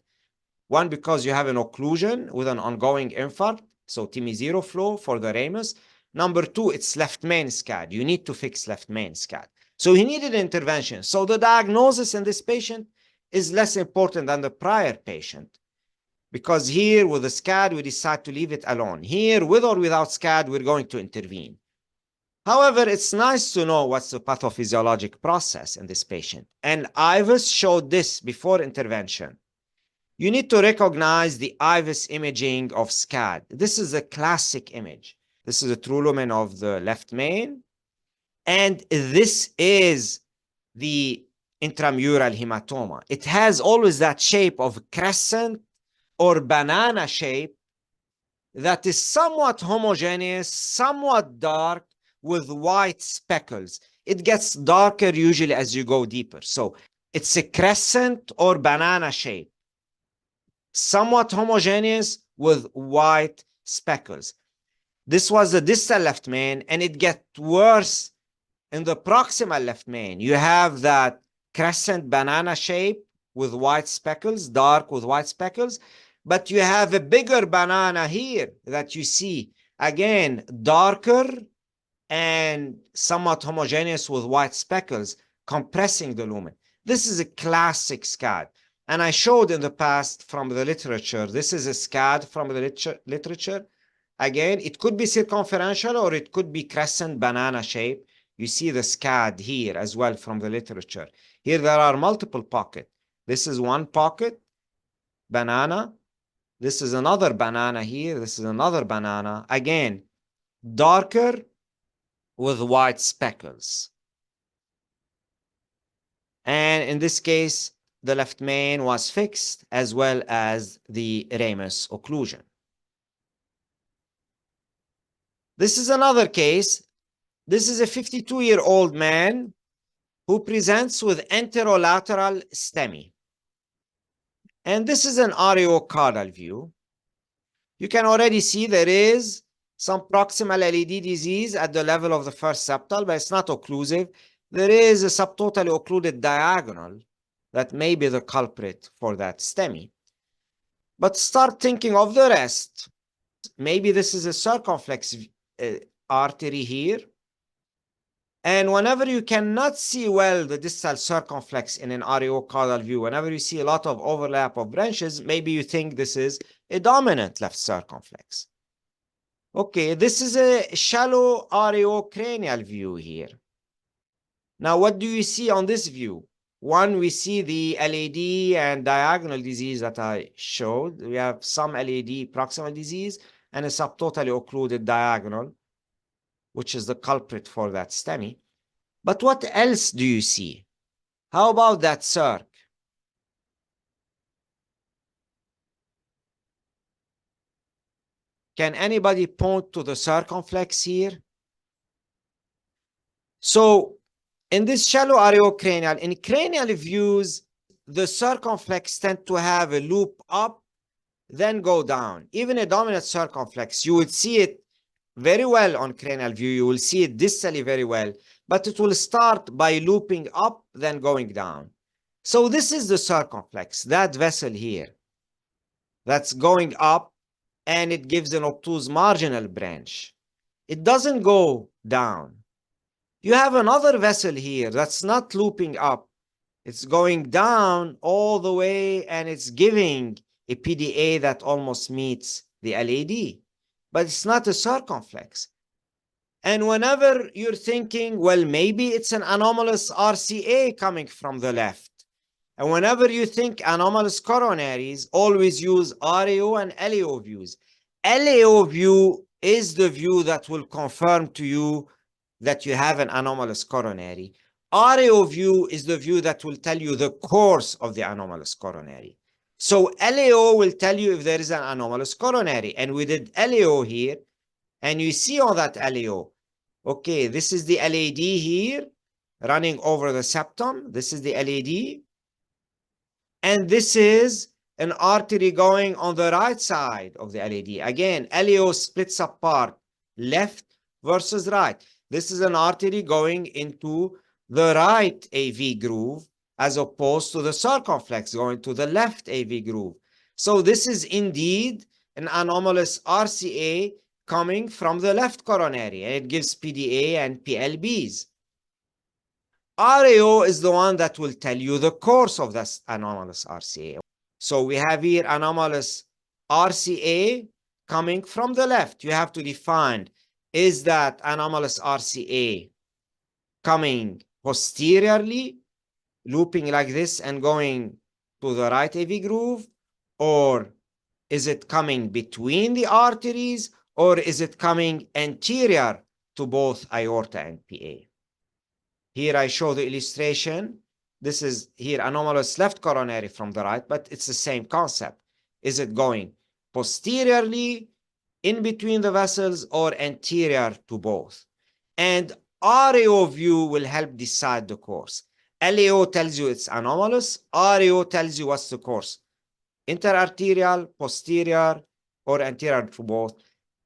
One, because you have an occlusion with an ongoing infarct, so TIMI zero flow for the ramus. Number two, it's left main SCAD. You need to fix left main SCAD. So he needed intervention. So the diagnosis in this patient is less important than the prior patient. Because here with the SCAD, we decide to leave it alone. Here, with or without SCAD, we're going to intervene. However, it's nice to know what's the pathophysiologic process in this patient. And IVUS showed this before intervention. You need to recognize the IVUS imaging of SCAD. This is a classic image. This is a true lumen of the left main. And this is the intramural hematoma. It has always that shape of crescent or banana shape that is somewhat homogeneous, somewhat dark, with white speckles. It gets darker usually as you go deeper. So it's a crescent or banana shape, somewhat homogeneous with white speckles. This was the distal left main, and it gets worse in the proximal left main. You have that crescent banana shape with white speckles, dark with white speckles, but you have a bigger banana here that you see, again, darker and somewhat homogeneous with white speckles, compressing the lumen. This is a classic SCAD. And I showed in the past from the literature, this is a SCAD from the literature. Again, it could be circumferential or it could be crescent banana shape. You see the SCAD here as well from the literature. Here there are multiple pockets. This is one pocket, banana. This is another banana here. This is another banana. Again, darker with white speckles. And in this case, the left main was fixed as well as the ramus occlusion. This is another case. This is a 52-year-old man who presents with anterolateral STEMI. And this is an areocaudal view. You can already see there is some proximal LED disease at the level of the first septal, but it's not occlusive. There is a subtotally occluded diagonal that may be the culprit for that STEMI. But start thinking of the rest. Maybe this is a circumflex artery here. And whenever you cannot see well the distal circumflex in an areocaudal view, whenever you see a lot of overlap of branches, maybe you think this is a dominant left circumflex. Okay, this is a shallow areocranial view here. Now, what do you see on this view? One, we see the LAD and diagonal disease that I showed. We have some LAD proximal disease and a subtotally occluded diagonal, which is the culprit for that STEMI. But what else do you see? How about that circ? Can anybody point to the circumflex here? So in this shallow areocranial, in cranial views, the circumflex tend to have a loop up, then go down. Even a dominant circumflex, you would see it very well on cranial view. You will see it distally very well, but it will start by looping up, then going down. So this is the circumflex, that vessel here, that's going up, and it gives an obtuse marginal branch. It doesn't go down. You have another vessel here that's not looping up. It's going down all the way, and it's giving a PDA that almost meets the LAD, but it's not a circumflex. And whenever you're thinking, well, maybe it's an anomalous RCA coming from the left, and whenever you think anomalous coronaries, always use RAO and LAO views. LAO view is the view that will confirm to you that you have an anomalous coronary. RAO view is the view that will tell you the course of the anomalous coronary. So LAO will tell you if there is an anomalous coronary. And we did LAO here, And you see on that LAO, okay, this is the LAD here running over the septum. This is the LAD. And this is an artery going on the right side of the LAD. Again, LAO splits apart, left versus right. This is an artery going into the right AV groove as opposed to the circumflex going to the left AV groove. So this is indeed an anomalous RCA coming from the left coronary, and it gives PDA and PLBs. RAO is the one that will tell you the course of this anomalous RCA. So we have here anomalous RCA coming from the left. You have to define, is that anomalous RCA coming posteriorly, looping like this and going to the right AV groove, or is it coming between the arteries, or is it coming anterior to both aorta and PA? Here I show the illustration. This is here anomalous left coronary from the right, but it's the same concept. Is it going posteriorly in between the vessels or anterior to both? And RAO view will help decide the course. LAO tells you it's anomalous. RAO tells you what's the course. Interarterial, posterior, or anterior to both.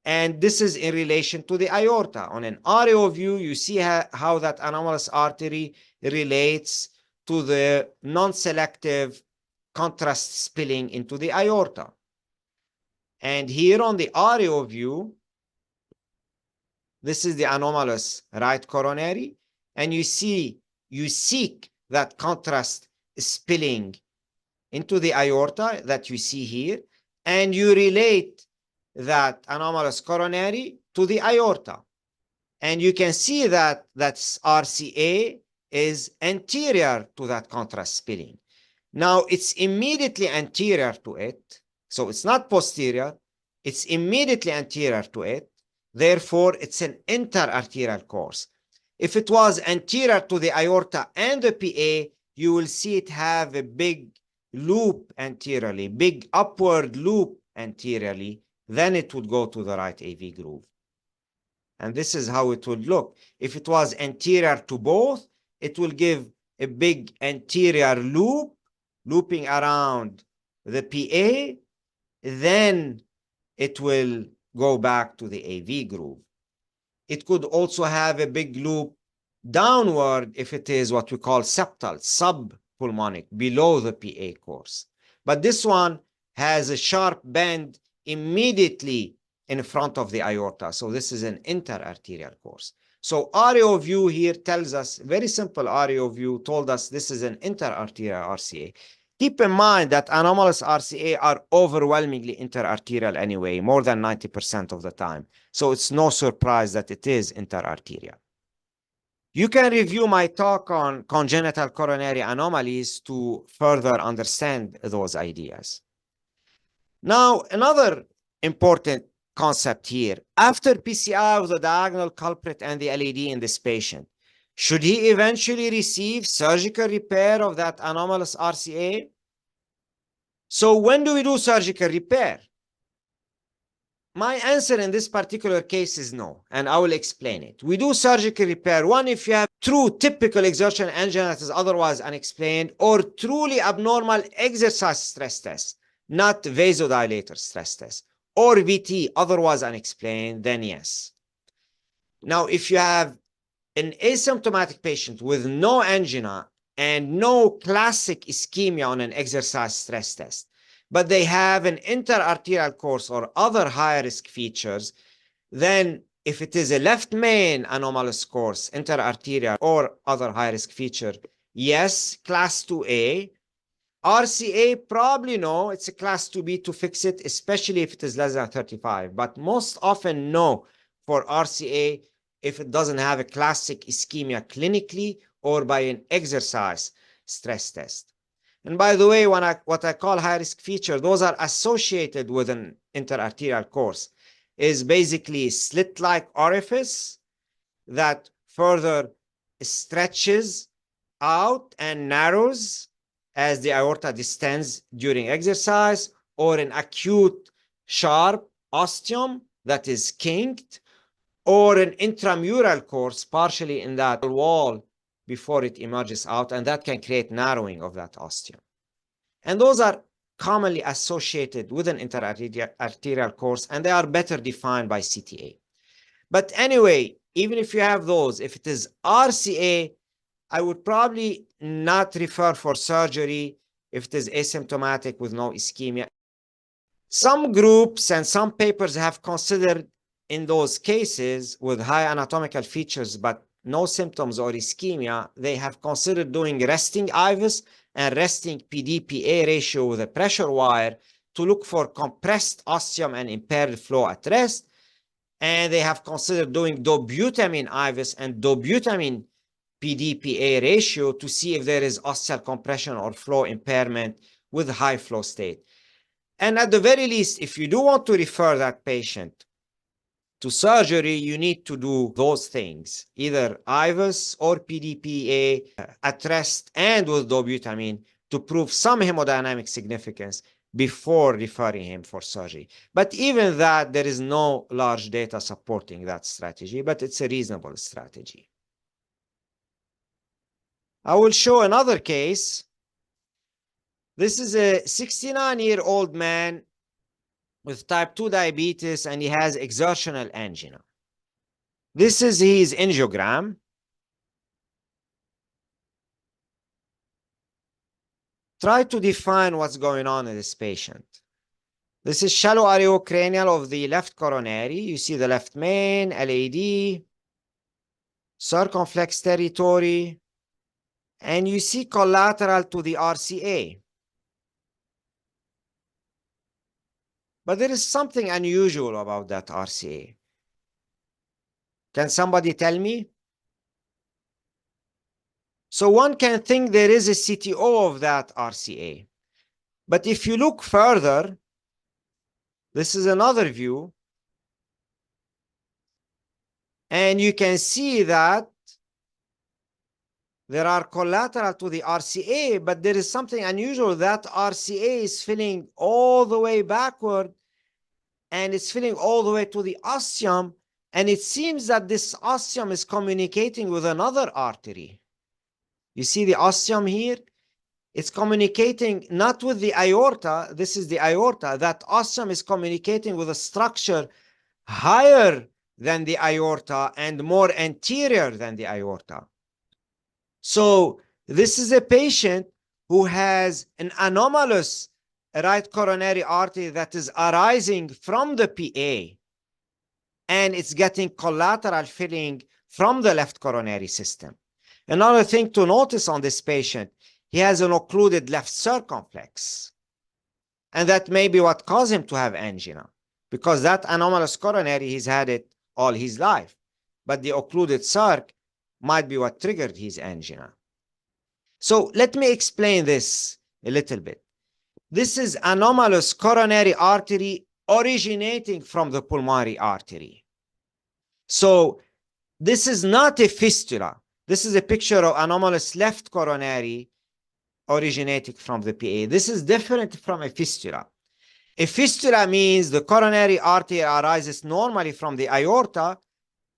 And this is in relation to the aorta. On an RAO view, you see how that anomalous artery relates to the non-selective contrast spilling into the aorta. And here on the RAO view, this is the anomalous right coronary. And you seek that contrast spilling into the aorta that you see here. And you relate that anomalous coronary to the aorta. And you can see that that's RCA is anterior to that contrast spilling. Now it's immediately anterior to it. So it's not posterior. It's immediately anterior to it. Therefore, it's an interarterial course. If it was anterior to the aorta and the PA, you will see it have a big loop anteriorly, big upward loop anteriorly. Then it would go to the right AV groove. And this is how it would look. If it was anterior to both, it will give a big anterior loop, looping around the PA. Then it will go back to the AV groove. It could also have a big loop downward if it is what we call septal, subpulmonic, below the PA course. But this one has a sharp bend immediately in front of the aorta. So this is an interarterial course. So RAO view here tells us, very simple RAO view told us this is an interarterial RCA. Keep in mind that anomalous RCA are overwhelmingly interarterial anyway, more than 90% of the time. So it's no surprise that it is interarterial. You can review my talk on congenital coronary anomalies to further understand those ideas. Now, another important concept here. After PCI of the diagonal culprit and the LAD in this patient, should he eventually receive surgical repair of that anomalous RCA? So when do we do surgical repair? My answer in this particular case is no, and I will explain it. We do surgical repair, one, if you have true typical exertion angina that is otherwise unexplained, or truly abnormal exercise stress test, not vasodilator stress test, or VT, otherwise unexplained, then yes. Now, if you have an asymptomatic patient with no angina and no classic ischemia on an exercise stress test, but they have an interarterial course or other high-risk features, then if it is a left main anomalous course, interarterial or other high-risk feature, yes, class 2A. RCA, probably no, it's a class 2B to fix it, especially if it is less than 35, but most often no for RCA if it doesn't have a classic ischemia clinically or by an exercise stress test. And by the way, what I call high-risk feature, those are associated with an interarterial course, is basically slit-like orifice that further stretches out and narrows as the aorta distends during exercise, or an acute sharp ostium that is kinked, or an intramural course partially in that wall before it emerges out, and that can create narrowing of that ostium. And those are commonly associated with an interarterial course, and they are better defined by CTA. But anyway, even if you have those, if it is RCA, I would probably not refer for surgery if it is asymptomatic with no ischemia. Some groups and some papers have considered in those cases with high anatomical features but no symptoms or ischemia, they have considered doing resting IVUS and resting PDPA ratio with a pressure wire to look for compressed ostium and impaired flow at rest. And they have considered doing dobutamine IVUS and dobutamine PDPA ratio to see if there is osteal compression or flow impairment with high flow state. And at the very least, if you do want to refer that patient to surgery, you need to do those things, either IVUS or PDPA at rest and with dobutamine to prove some hemodynamic significance before referring him for surgery. But even that, there is no large data supporting that strategy, but it's a reasonable strategy. I will show another case. This is a 69-year-old man with type 2 diabetes, and he has exertional angina. This is his angiogram. Try to define what's going on in this patient. This is shallow areocranial of the left coronary. You see the left main, LAD, circumflex territory, and you see collateral to the RCA. But there is something unusual about that RCA. Can somebody tell me? So one can think there is a CTO of that RCA. But if you look further, this is another view. And you can see that there are collateral to the RCA, but there is something unusual. That RCA is filling all the way backward, and it's filling all the way to the ostium. And it seems that this ostium is communicating with another artery. You see the ostium here? It's communicating not with the aorta. This is the aorta. That ostium is communicating with a structure higher than the aorta and more anterior than the aorta. So this is a patient who has an anomalous right coronary artery that is arising from the PA, and it's getting collateral filling from the left coronary system. Another thing to notice on this patient, he has an occluded left circumflex. And that may be what caused him to have angina, because that anomalous coronary, he's had it all his life. But the occluded circ might be what triggered his angina. So let me explain this a little bit. This is anomalous coronary artery originating from the pulmonary artery. So this is not a fistula. This is a picture of anomalous left coronary originating from the PA. This is different from a fistula. A fistula means the coronary artery arises normally from the aorta,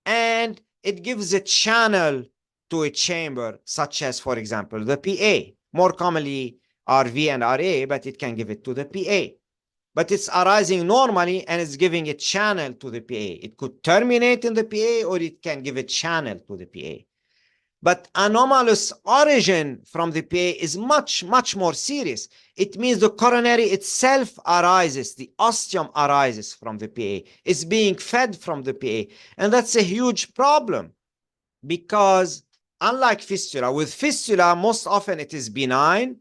and it gives a channel to a chamber, such as, for example, the PA. More commonly, RV and RA, but it can give it to the PA. But it's arising normally, and it's giving a channel to the PA. It could terminate in the PA, or it can give a channel to the PA. But anomalous origin from the PA is much, much more serious. It means the coronary itself arises, the ostium arises from the PA. It's being fed from the PA. And that's a huge problem, because unlike fistula, with fistula, most often it is benign,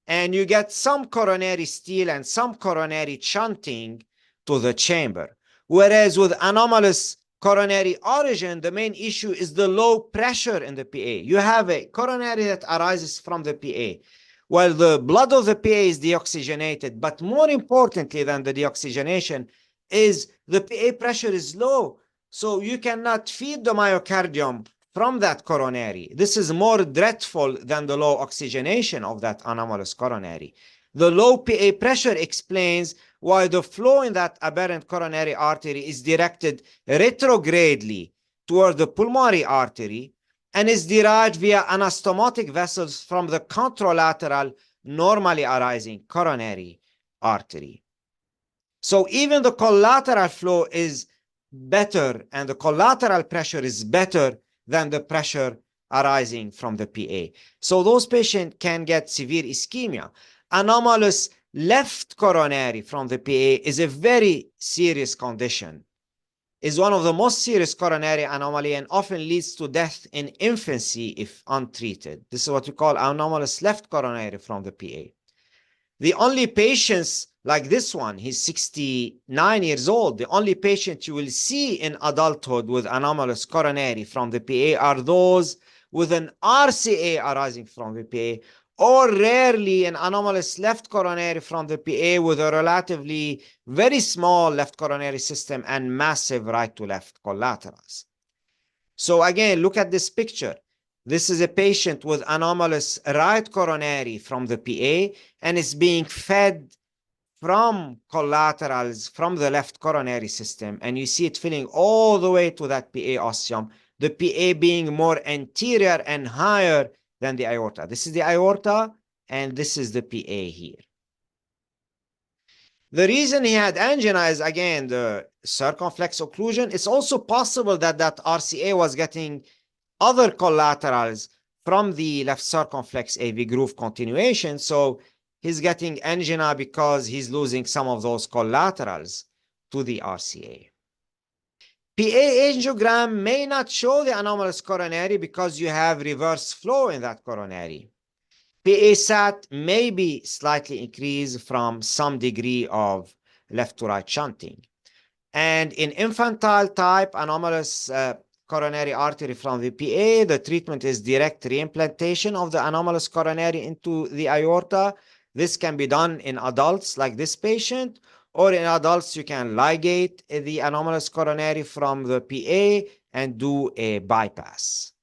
and you get some coronary steal and some coronary shunting to the chamber. Whereas with anomalous coronary origin, the main issue is the low pressure in the PA. You have a coronary that arises from the PA. Well, the blood of the PA is deoxygenated, but more importantly than the deoxygenation is the PA pressure is low. So you cannot feed the myocardium from that coronary. This is more dreadful than the low oxygenation of that anomalous coronary. The low PA pressure explains why the flow in that aberrant coronary artery is directed retrogradely toward the pulmonary artery and is derived via anastomotic vessels from the contralateral, normally arising coronary artery. So even the collateral flow is better and the collateral pressure is better than the pressure arising from the PA. So those patients can get severe ischemia. Anomalous left coronary from the PA is a very serious condition, is one of the most serious coronary anomaly and often leads to death in infancy if untreated. This is what we call anomalous left coronary from the PA. The only patients like this one, he's 69 years old, the only patient you will see in adulthood with anomalous coronary from the PA are those with an RCA arising from the PA, or rarely an anomalous left coronary from the PA with a relatively very small left coronary system and massive right to left collaterals. So again, look at this picture. This is a patient with anomalous right coronary from the PA and is being fed from collaterals from the left coronary system. And you see it filling all the way to that PA ostium, the PA being more anterior and higher than the aorta. This is the aorta, and this is the PA here. The reason he had angina is, again, the circumflex occlusion. It's also possible that that RCA was getting other collaterals from the left circumflex AV groove continuation. So he's getting angina because he's losing some of those collaterals to the RCA. PA angiogram may not show the anomalous coronary because you have reverse flow in that coronary. PA SAT may be slightly increased from some degree of left to right shunting. And in infantile type anomalous coronary artery from the PA, the treatment is direct reimplantation of the anomalous coronary into the aorta. This can be done in adults like this patient, or in adults you can ligate the anomalous coronary from the PA and do a bypass.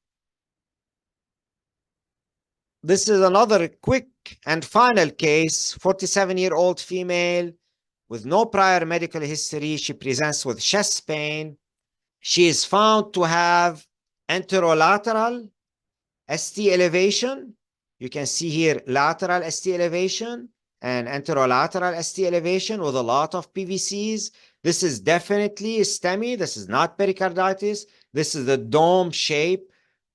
This is another quick and final case, 47-year-old female with no prior medical history. She presents with chest pain. She is found to have anterolateral ST elevation. You can see here lateral ST elevation and anterolateral ST elevation with a lot of PVCs. This is definitely a STEMI. This is not pericarditis. This is the dome shape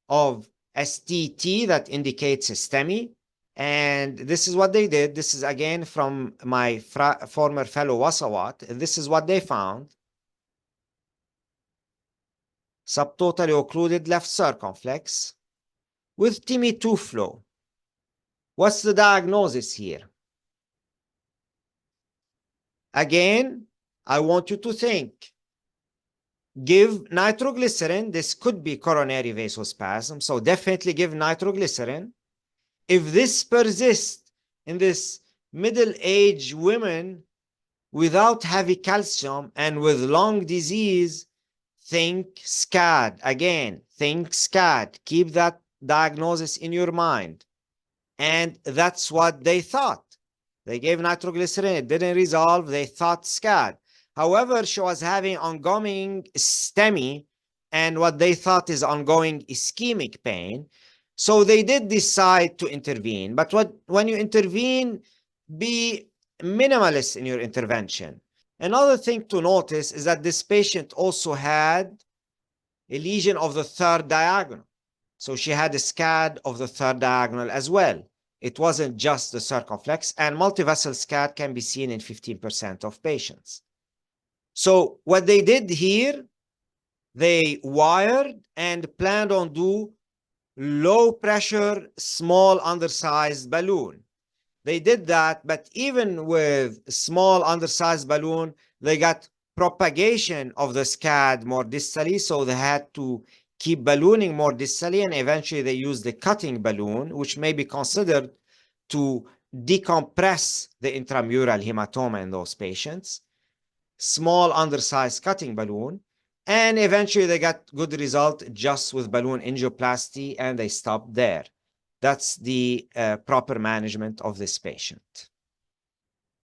of STT that indicates a STEMI. And this is what they did. This is again from my former fellow Wasawat. This is what they found. Subtotally occluded left circumflex with TIMI2 flow. What's the diagnosis here? Again, I want you to think. Give nitroglycerin. This could be coronary vasospasm, so definitely give nitroglycerin. If this persists in this middle-aged women without heavy calcium and with lung disease, think SCAD. Again, think SCAD. Keep that diagnosis in your mind. And that's what they thought. They gave nitroglycerin. It didn't resolve. They thought SCAD. However, she was having ongoing STEMI and what they thought is ongoing ischemic pain. So they did decide to intervene. But when you intervene, be minimalist in your intervention. Another thing to notice is that this patient also had a lesion of the third diagonal. So she had a SCAD of the third diagonal as well. It wasn't just the circumflex, and multivessel SCAD can be seen in 15% of patients. So what they did here, they wired and planned on do low pressure, small undersized balloon. They did that, but even with small undersized balloon, they got propagation of the SCAD more distally, so they had to keep ballooning more distally, and eventually they used the cutting balloon, which may be considered to decompress the intramural hematoma in those patients. Small undersized cutting balloon, and eventually they got good result just with balloon angioplasty, and they stopped there. That's the proper management of this patient.